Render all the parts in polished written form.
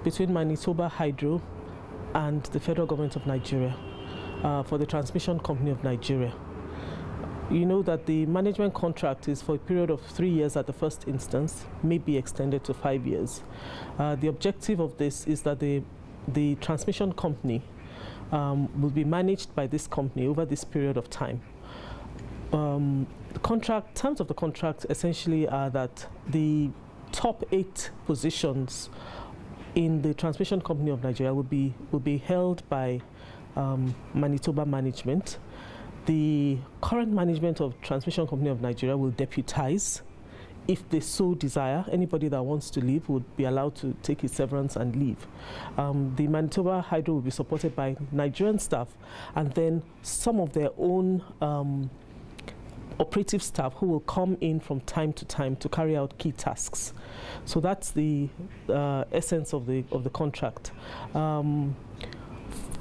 between Manitoba Hydro and the federal government of Nigeria for the transmission company of Nigeria. You know that the management contract is for a period of 3 years at the first instance, may be extended to 5 years. The objective of this is that the transmission company will be managed by this company over this period of time. The terms of the contract essentially are that the top 8 positions in the transmission company of Nigeria will be held by Manitoba management. The current management of transmission company of Nigeria will deputize. If they so desire, anybody that wants to leave would be allowed to take his severance and leave. The Manitoba Hydro will be supported by Nigerian staff and then some of their own operative staff who will come in from time to time to carry out key tasks. So that's the essence of the contract.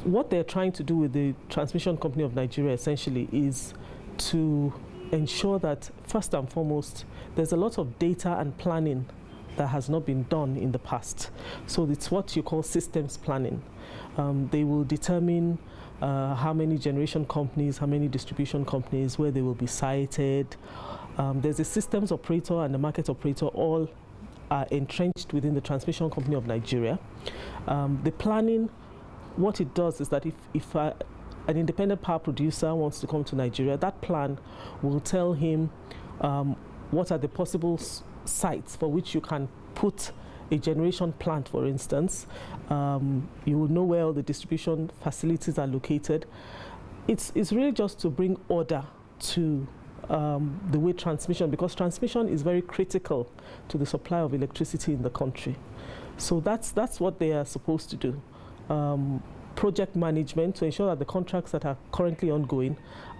What they're trying to do with the transmission company of Nigeria essentially is to ensure that first and foremost there's a lot of data and planning that has not been done in the past. So it's what you call systems planning. They will determine how many generation companies, how many distribution companies, where they will be sited. There's a systems operator and a market operator, all are entrenched within the transmission company of Nigeria. The planning, what it does is that if an independent power producer wants to come to Nigeria, that plan will tell him what are the possible sites for which you can put a generation plant, for instance. You will know where all the distribution facilities are located. It's really just to bring order to the way transmission, because transmission is very critical to the supply of electricity in the country. So that's what they are supposed to do. Project management to ensure that the contracts that are currently ongoing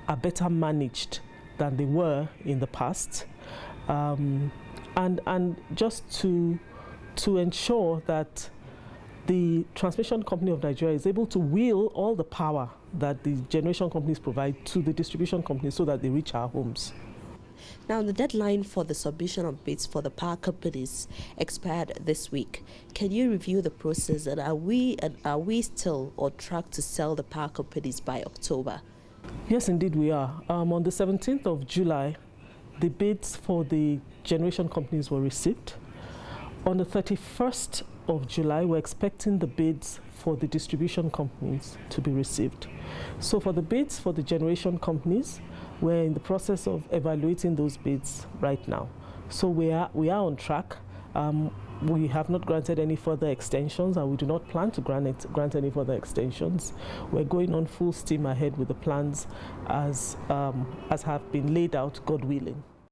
are better managed than they were in the past, and just to ensure that the transmission company of Nigeria is able to wheel all the power that the generation companies provide to the distribution companies so that they reach our homes. Now, the deadline for the submission of bids for the power companies expired this week. Can you review the process, and are we still on track to sell the power companies by October? Yes, indeed we are. On the 17th of July, the bids for the generation companies were received. On the 31st of July, we're expecting the bids for the distribution companies to be received. So for the bids for the generation companies, we're in the process of evaluating those bids right now. So we are on track. We have not granted any further extensions, and we do not plan to grant any further extensions. We're going on full steam ahead with the plans as have been laid out, God willing.